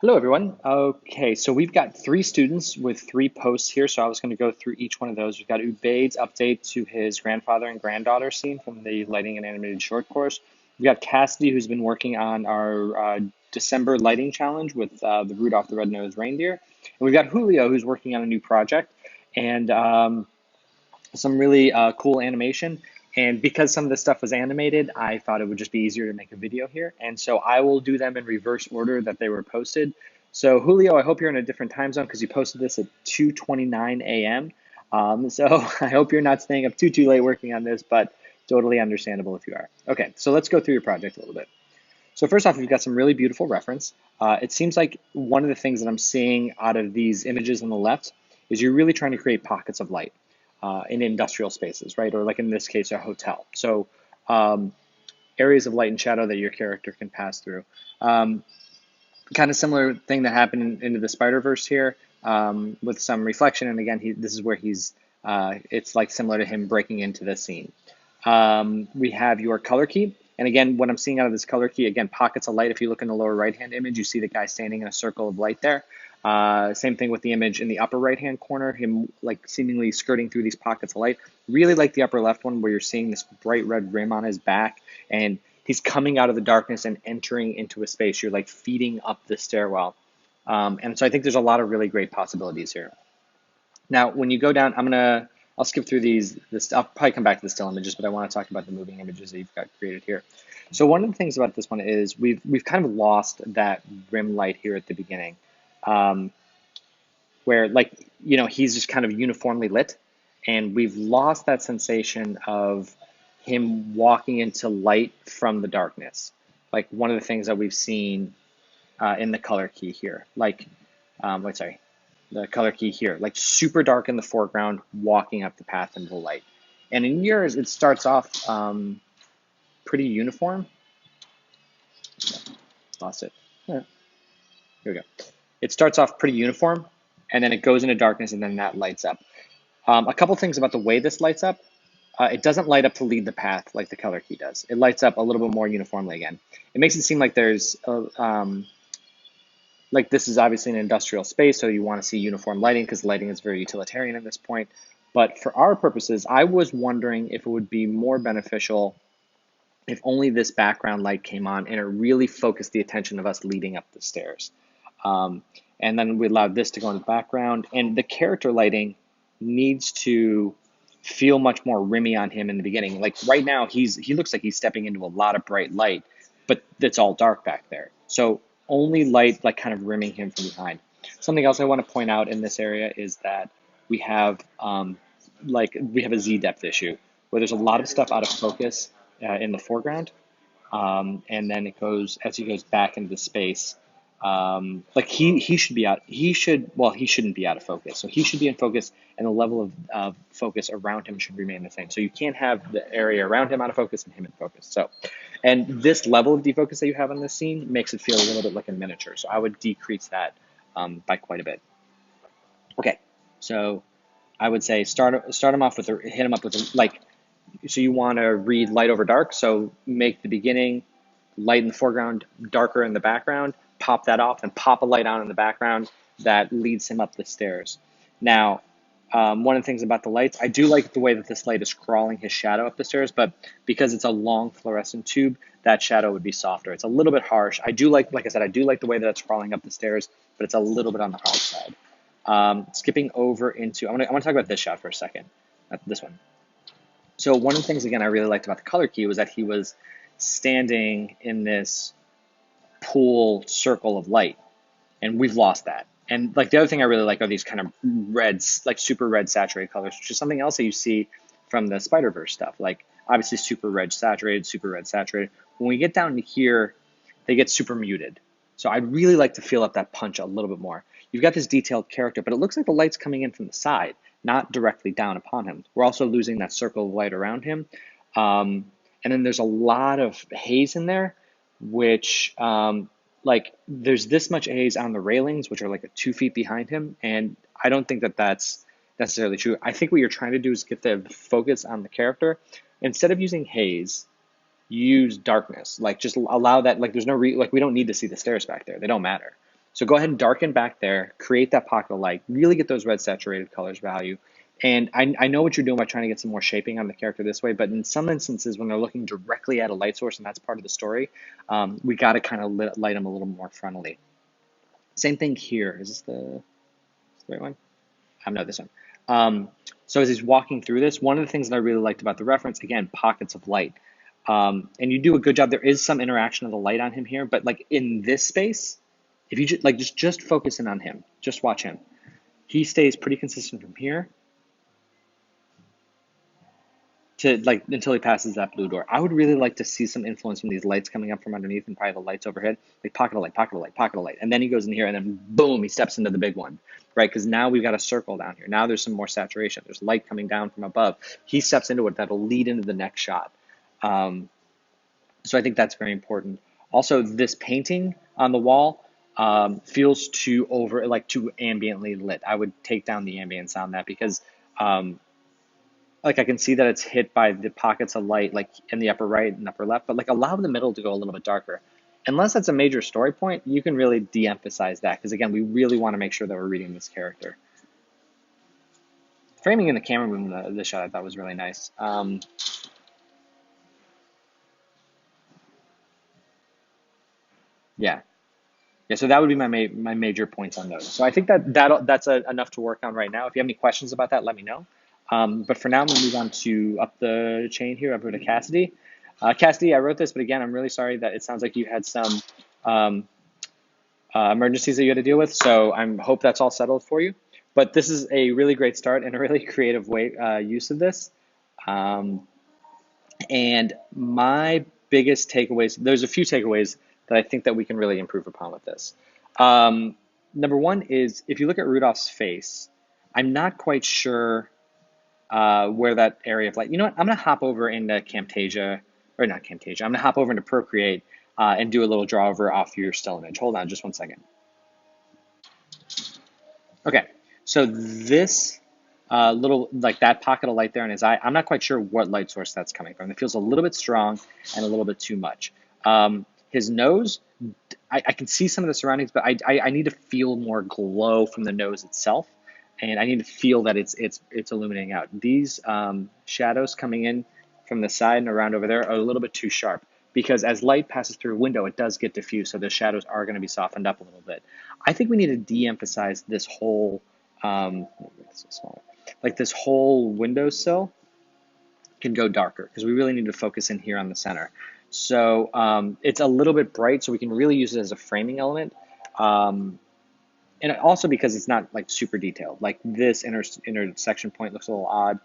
Hello, everyone. Okay, so we've got three students with three posts here, so I was going to go through each one of those. We've got Ubaid's update to his grandfather and granddaughter scene from the Lighting and Animated Short course. We've got Cassidy, who's been working on our December lighting challenge with the Rudolph the Red-Nosed Reindeer. And we've got Julio, who's working on a new project. And some really cool animation. And because some of this stuff was animated, I thought it would just be easier to make a video here. And so I will do them in reverse order that they were posted. So Julio, I hope you're in a different time zone because you posted this at 2:29 a.m. So I hope you're not staying up too late working on this, but totally understandable if you are. Okay, so let's go through your project a little bit. So first off, we've got some really beautiful reference. It seems like one of the things that I'm seeing out of these images on the left is you're really trying to create pockets of light in industrial spaces, right? Or like in this case, a hotel. So um, areas of light and shadow that your character can pass through. Um, Kind of similar thing that happened into the Spider-Verse here with some reflection. And again, this is where it's like similar to him breaking into the scene. We have your color key. And again, what I'm seeing out of this color key, again, pockets of light. If you look in the lower right-hand image, you see the guy standing in a circle of light there. Same thing with the image in the upper right-hand corner, him like seemingly skirting through these pockets of light. Really like the upper left one where you're seeing this bright red rim on his back and he's coming out of the darkness and entering into a space. You're like feeding up the stairwell. And so I think there's a lot of really great possibilities here. Now, when you go down, I'll skip through these. I'll probably come back to the still images, but I want to talk about the moving images that you've got created here. So one of the things about this one is we've kind of lost that rim light here at the beginning, um, where like he's just kind of uniformly lit, and we've lost that sensation of him walking into light from the darkness. Like one of the things that we've seen in the color key here, like wait, sorry, the color key here, like super dark in the foreground, walking up the path into the light. And in yours, it starts off pretty uniform. Lost it. Yeah, here we go. It starts off pretty uniform, and then it goes into darkness, and then that lights up. A couple things about the way this lights up. It doesn't light up to lead the path like the color key does. It lights up a little bit more uniformly again. It makes it seem like there's like this is obviously an industrial space, so you want to see uniform lighting because lighting is very utilitarian at this point. But for our purposes, I was wondering if it would be more beneficial if only this background light came on and it really focused the attention of us leading up the stairs. Um, and then we allowed this to go in the background. And the character lighting needs to feel much more rimmy on him in the beginning. Like right now, he looks like he's stepping into a lot of bright light, but it's all dark back there. So only light like kind of rimming him from behind. Something else I want to point out in this area is that we have we have a Z depth issue where there's a lot of stuff out of focus in the foreground, and then it goes as he goes back into the space. Like he should be out. He shouldn't be out of focus. So he should be in focus, and the level of focus around him should remain the same. So you can't have the area around him out of focus and him in focus. So, and this level of defocus that you have on this scene makes it feel a little bit like a miniature. So I would decrease that by quite a bit. Okay, so I would say start him off with hit him up with like. So you want to read light over dark. So make the beginning light in the foreground, darker in the background, pop that off, and pop a light on in the background that leads him up the stairs. Now, one of the things about the lights, I do like the way that this light is crawling his shadow up the stairs, but because it's a long fluorescent tube, that shadow would be softer. It's a little bit harsh. I do like I said, I do like the way that it's crawling up the stairs, but it's a little bit on the harsh side. Skipping over into, I want to talk about this shot for a second, this one. So one of the things, again, I really liked about the color key was that he was standing in this pool circle of light, and we've lost that. And like the other thing I really like are these kind of reds, like super red saturated colors, which is something else that you see from the Spider-Verse stuff. Like obviously super red saturated, super red saturated. When we get down to here, they get super muted. So I'd really like to feel up that punch a little bit more. You've got this detailed character, but it looks like the light's coming in from the side, not directly down upon him. We're also losing that circle of light around him. And then there's a lot of haze in there, which like there's this much haze on the railings, which are like 2 feet behind him. And I don't think that that's necessarily true. I think what you're trying to do is get the focus on the character. Instead of using haze, use darkness. Like just allow that, like there's no, like we don't need to see the stairs back there. They don't matter. So go ahead and darken back there, create that pocket of light, really get those red saturated colors value. And I know what you're doing by trying to get some more shaping on the character this way, but in some instances, when they're looking directly at a light source, and that's part of the story, we got to kind of light them a little more frontally. Same thing here. Is the right one? No, this one. So as he's walking through this, one of the things that I really liked about the reference, again, pockets of light. And you do a good job. There is some interaction of the light on him here, but like in this space, if you just focus in on him, just watch him. He stays pretty consistent from here to like until he passes that blue door. I would really like to see some influence from these lights coming up from underneath and probably the lights overhead, like pocket of light, pocket of light, pocket of light. And then he goes in here and then boom, he steps into the big one, right? Because now we've got a circle down here. Now there's some more saturation. There's light coming down from above. He steps into it. That'll lead into the next shot. So I think that's very important. Also, this painting on the wall feels too ambiently lit. I would take down the ambience on that because like I can see that it's hit by the pockets of light like in the upper right and upper left, but like allow the middle to go a little bit darker. Unless that's a major story point, you can really de-emphasize that because again, we really want to make sure that we're reading this character. Framing in the camera room, the shot I thought was really nice. Yeah. Yeah, so that would be my major points on those. So I think that's enough to work on right now. If you have any questions about that, let me know. But for now, I'm going to move on to up the chain here, over to Cassidy. Cassidy, I wrote this, but again, I'm really sorry that it sounds like you had some emergencies that you had to deal with. So I hope that's all settled for you. But this is a really great start and a really creative use of this. And my biggest takeaways, there's a few takeaways that I think that we can really improve upon with this. Number one is if you look at Rudolph's face, I'm not quite sure where that area of light. You know what? I'm going to hop over into Camtasia, or not Camtasia. I'm going to hop over into Procreate and do a little draw over off your still image. Hold on just one second. Okay, so this little, like that pocket of light there in his eye, I'm not quite sure what light source that's coming from. It feels a little bit strong and a little bit too much. His nose, I can see some of the surroundings, but I need to feel more glow from the nose itself, and I need to feel that it's illuminating out. These shadows coming in from the side and around over there are a little bit too sharp because as light passes through a window, it does get diffused, so the shadows are going to be softened up a little bit. I think we need to de-emphasize this whole, like this whole windowsill can go darker because we really need to focus in here on the center. So it's a little bit bright, so we can really use it as a framing element. And also because it's not like super detailed. Like this intersection point looks a little odd.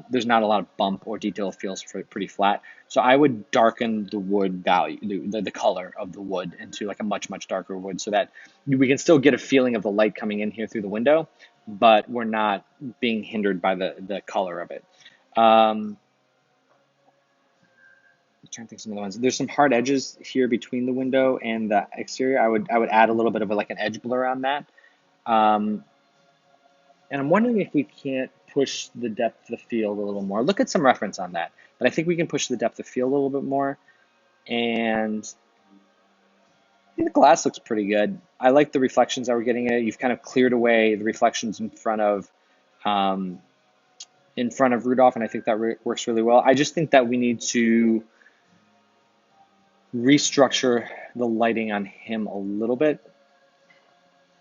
There's not a lot of bump or detail. It feels pretty flat. So I would darken the wood value, the color of the wood into like a much, much darker wood so that we can still get a feeling of the light coming in here through the window, but we're not being hindered by the color of it. I'm trying to think of some of the ones. There's some hard edges here between the window and the exterior. I would add a little bit of like an edge blur on that. And I'm wondering if we can't push the depth of field a little more. Look at some reference on that. But I think we can push the depth of field a little bit more. And I think the glass looks pretty good. I like the reflections that we're getting in it. You've kind of cleared away the reflections in front of Rudolph, and I think that works really well. I just think that we need to restructure the lighting on him a little bit.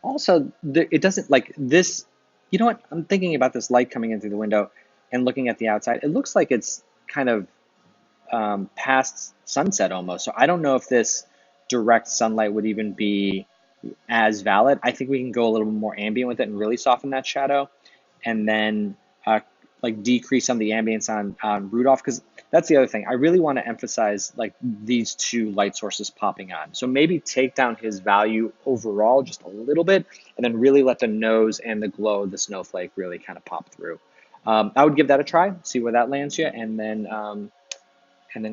Also, it doesn't like this. You know what? I'm thinking about this light coming in through the window and looking at the outside. It looks like it's kind of past sunset almost. So I don't know if this direct sunlight would even be as valid. I think we can go a little bit more ambient with it and really soften that shadow, and then like decrease some of the ambience on Rudolph, because that's the other thing. I really want to emphasize like these two light sources popping on. So maybe take down his value overall just a little bit, and then really let the nose and the glow of the snowflake really kind of pop through. I would give that a try, see where that lands you, and then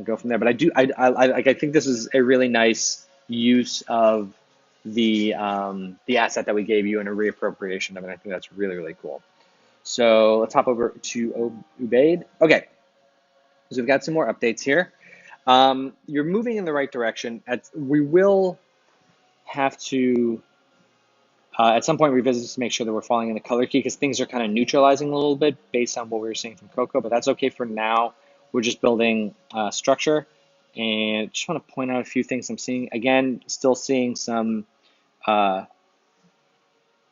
go from there. But I think this is a really nice use of the asset that we gave you and a reappropriation of it. I think that's really, really cool. So let's hop over to Ubaid. Okay, so we've got some more updates here. You're moving in the right direction. We will have to At some point, revisit this to make sure that we're falling in the color key because things are kind of neutralizing a little bit based on what we were seeing from Coco, but that's okay for now. We're just building structure. And just want to point out a few things I'm seeing. Again, still seeing some uh,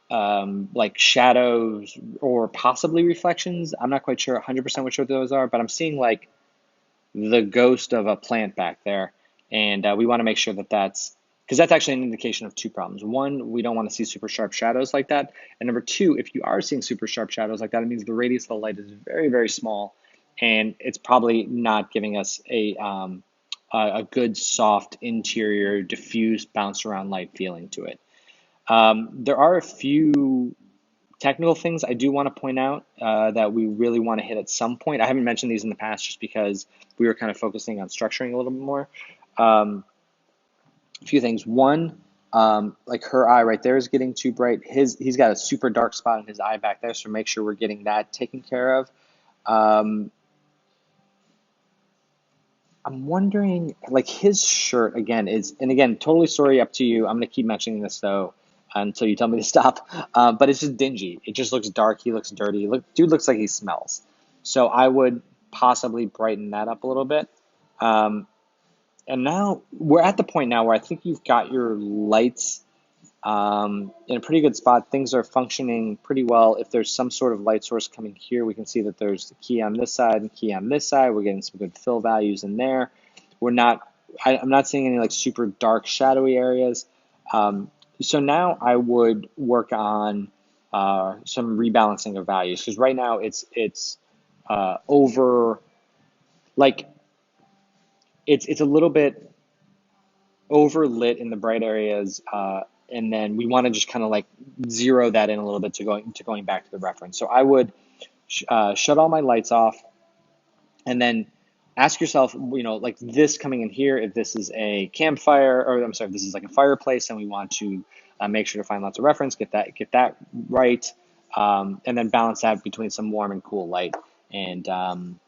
like shadows or possibly reflections. I'm not quite sure 100% which of those are, but I'm seeing like the ghost of a plant back there. And we want to make sure that that's, because that's actually an indication of two problems. One, we don't want to see super sharp shadows like that. And number two, if you are seeing super sharp shadows like that, it means the radius of the light is very, very small. And it's probably not giving us a good, soft, interior, diffuse, bounce around light feeling to it. There are a few technical things I do want to point out that we really want to hit at some point. I haven't mentioned these in the past just because we were kind of focusing on structuring a little bit more. Um, a few things. One, like her eye right there is getting too bright. He's got a super dark spot in his eye back there, so make sure we're getting that taken care of. Um, I'm wondering, like his shirt again is, and again, totally story up to you. I'm gonna keep mentioning this though until you tell me to stop. But it's just dingy. It just looks dark. He looks dirty. Dude looks like he smells. So I would possibly brighten that up a little bit. Um, and now we're at the point now where I think you've got your lights in a pretty good spot. Things are functioning pretty well. If there's some sort of light source coming here, we can see that there's the key on this side and key on this side. We're getting some good fill values in there. We're not, I'm not seeing any like super dark shadowy areas. So now I would work on some rebalancing of values because right now it's over like it's a little bit overlit in the bright areas, and then we want to just kind of like zero that in a little bit to going back to the reference. So I would shut all my lights off, and then ask yourself, like this coming in here, if this is a campfire, or I'm sorry, if this is like a fireplace, and we want to make sure to find lots of reference, get that right, and then balance that between some warm and cool light, and um,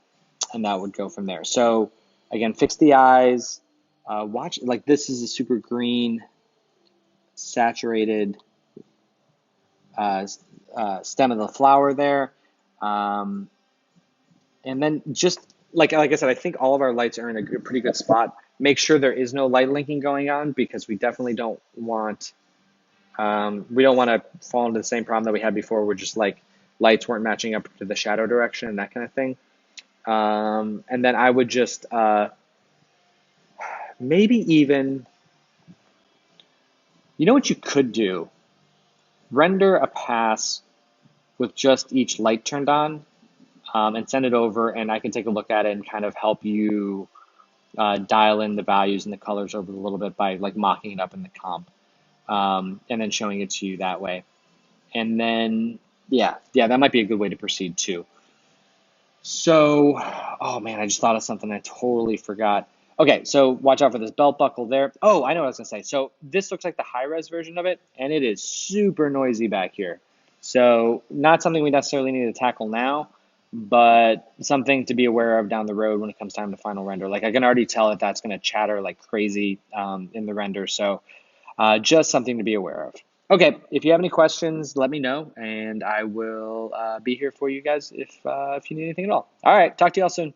and that would go from there. So again, fix the eyes. Watch, like this is a super green, saturated uh, stem of the flower there. Um, and then just like I said, I think all of our lights are in a pretty good spot. Make sure there is no light linking going on because we definitely don't want we don't want to fall into the same problem that we had before where just like lights weren't matching up to the shadow direction and that kind of thing. And then I would just maybe even, you know what you could do? Render a pass with just each light turned on, and send it over, and I can take a look at it and kind of help you dial in the values and the colors over a little bit by like mocking it up in the comp, and then showing it to you that way. And then, yeah, that might be a good way to proceed too. So, oh man, I just thought of something I totally forgot. Okay, so watch out for this belt buckle there. Oh, I know what I was gonna say. So this looks like the high res version of it, and it is super noisy back here. So not something we necessarily need to tackle now, but something to be aware of down the road when it comes time to final render. Like I can already tell that that's gonna chatter like crazy in the render. So just something to be aware of. Okay, if you have any questions, let me know, and I will be here for you guys if you need anything at all. All right, talk to y'all soon.